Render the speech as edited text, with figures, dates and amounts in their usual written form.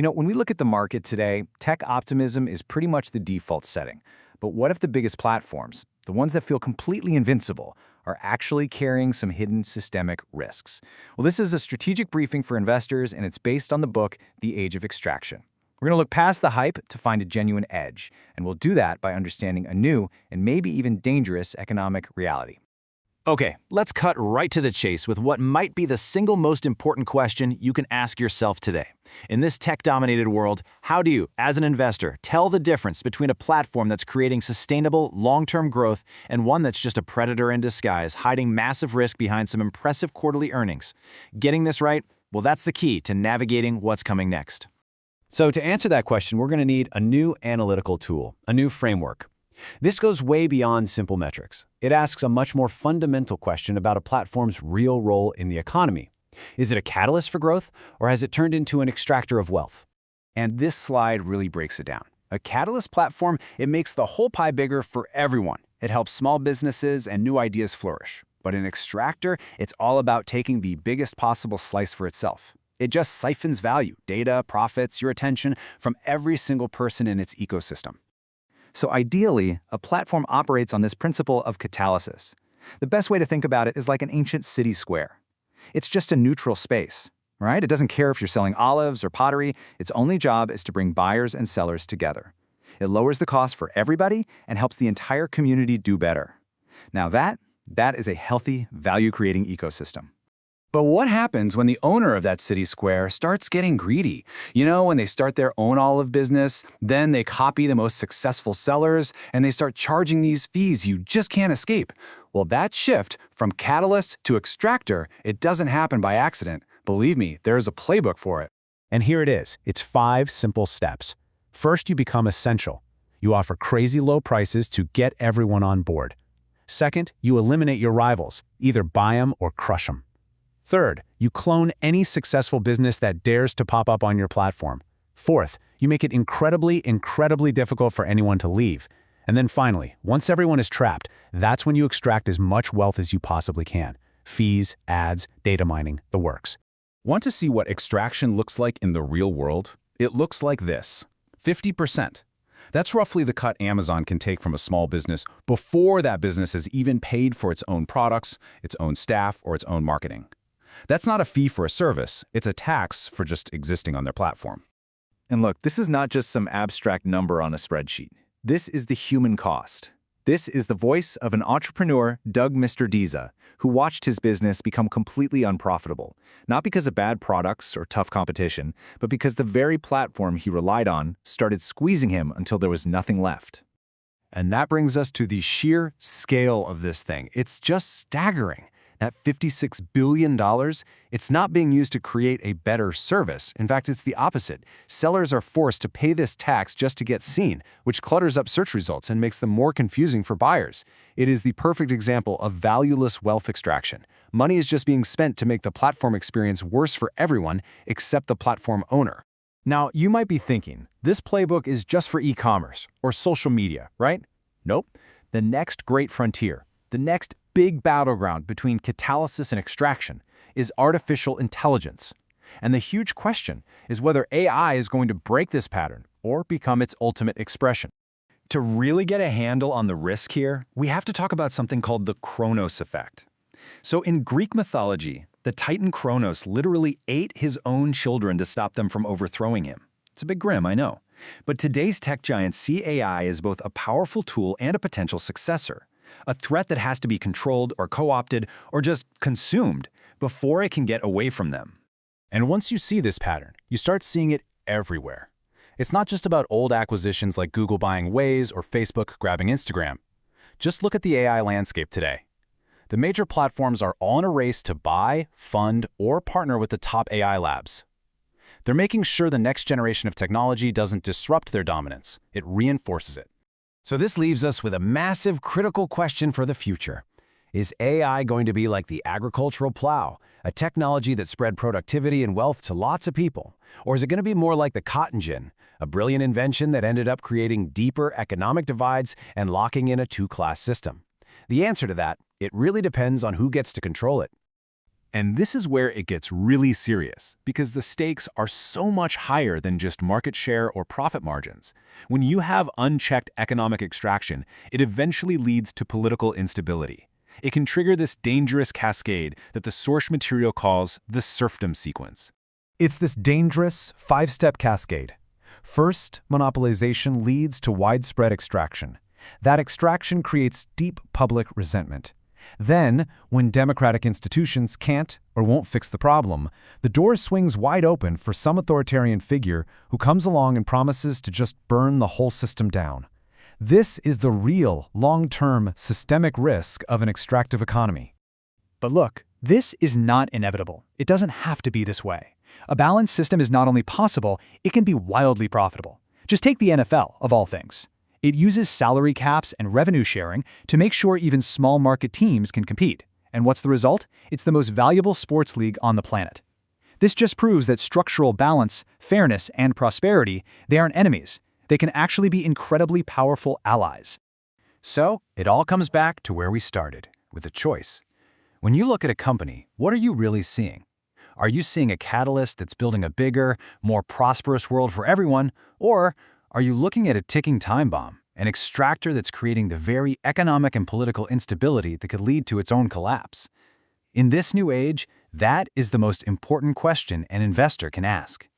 When we look at the market today, tech optimism is pretty much the default setting. But what if the biggest platforms, the ones that feel completely invincible, are actually carrying some hidden systemic risks? Well, this is a strategic briefing for investors, and it's based on the book, The Age of Extraction. We're going to look past the hype to find a genuine edge, and we'll do that by understanding a new and maybe even dangerous economic reality. Okay, let's cut right to the chase with what might be the single most important question you can ask yourself today. In this tech-dominated world, how do you, as an investor, tell the difference between a platform that's creating sustainable, long-term growth and one that's just a predator in disguise, hiding massive risk behind some impressive quarterly earnings? Getting this right? Well, that's the key to navigating what's coming next. So to answer that question, we're going to need a new analytical tool, a new framework. This goes way beyond simple metrics. It asks a much more fundamental question about a platform's real role in the economy. Is it a catalyst for growth, or has it turned into an extractor of wealth? And this slide really breaks it down. A catalyst platform, it makes the whole pie bigger for everyone. It helps small businesses and new ideas flourish. But an extractor, it's all about taking the biggest possible slice for itself. It just siphons value, data, profits, your attention from every single person in its ecosystem. So ideally, a platform operates on this principle of catalysis. The best way to think about it is like an ancient city square. It's just a neutral space, right? It doesn't care if you're selling olives or pottery. Its only job is to bring buyers and sellers together. It lowers the cost for everybody and helps the entire community do better. Now that is a healthy, value-creating ecosystem. But what happens when the owner of that city square starts getting greedy? When they start their own olive business, then they copy the most successful sellers, and they start charging these fees you just can't escape. Well, that shift from catalyst to extractor, it doesn't happen by accident. Believe me, there's a playbook for it. And here it is. It's 5 simple steps. First, you become essential. You offer crazy low prices to get everyone on board. Second, you eliminate your rivals. Either buy them or crush them. Third, you clone any successful business that dares to pop up on your platform. Fourth, you make it incredibly difficult for anyone to leave. And then finally, once everyone is trapped, that's when you extract as much wealth as you possibly can. Fees, ads, data mining, the works. Want to see what extraction looks like in the real world? It looks like this: 50%. That's roughly the cut Amazon can take from a small business before that business has even paid for its own products, its own staff, or its own marketing. That's not a fee for a service, it's a tax for just existing on their platform. And look, this is not just some abstract number on a spreadsheet. This is the human cost. This is the voice of an entrepreneur, Doug Mr. Diza, who watched his business become completely unprofitable, not because of bad products or tough competition, but because the very platform he relied on started squeezing him until there was nothing left. And that brings us to the sheer scale of this thing. It's just staggering. That $56 billion, it's not being used to create a better service. In fact, it's the opposite. Sellers are forced to pay this tax just to get seen, which clutters up search results and makes them more confusing for buyers. It is the perfect example of valueless wealth extraction. Money is just being spent to make the platform experience worse for everyone except the platform owner. Now, you might be thinking, this playbook is just for e-commerce or social media, right? Nope. The next great frontier, the next big battleground between catalysis and extraction is artificial intelligence. And the huge question is whether AI is going to break this pattern or become its ultimate expression. To really get a handle on the risk here, we have to talk about something called the Kronos effect. So in Greek mythology, the Titan Kronos literally ate his own children to stop them from overthrowing him. It's a bit grim, I know. But today's tech giants see AI as both a powerful tool and a potential successor. A threat that has to be controlled or co-opted or just consumed before it can get away from them. And once you see this pattern, you start seeing it everywhere. It's not just about old acquisitions like Google buying Waze or Facebook grabbing Instagram. Just look at the AI landscape today. The major platforms are all in a race to buy, fund, or partner with the top AI labs. They're making sure the next generation of technology doesn't disrupt their dominance, it reinforces it. So this leaves us with a massive critical question for the future. Is AI going to be like the agricultural plow, a technology that spread productivity and wealth to lots of people? Or is it going to be more like the cotton gin, a brilliant invention that ended up creating deeper economic divides and locking in a two-class system? The answer to that, it really depends on who gets to control it. And this is where it gets really serious, because the stakes are so much higher than just market share or profit margins. When you have unchecked economic extraction, it eventually leads to political instability. It can trigger this dangerous cascade that the source material calls the serfdom sequence. It's this dangerous, five-step cascade. First, monopolization leads to widespread extraction. That extraction creates deep public resentment. Then, when democratic institutions can't or won't fix the problem, the door swings wide open for some authoritarian figure who comes along and promises to just burn the whole system down. This is the real, long-term, systemic risk of an extractive economy. But look, this is not inevitable. It doesn't have to be this way. A balanced system is not only possible, it can be wildly profitable. Just take the NFL, of all things. It uses salary caps and revenue sharing to make sure even small market teams can compete. And what's the result? It's the most valuable sports league on the planet. This just proves that structural balance, fairness, and prosperity, they aren't enemies. They can actually be incredibly powerful allies. So, it all comes back to where we started, with a choice. When you look at a company, what are you really seeing? Are you seeing a catalyst that's building a bigger, more prosperous world for everyone, or are you looking at a ticking time bomb, an extractor that's creating the very economic and political instability that could lead to its own collapse? In this new age, that is the most important question an investor can ask.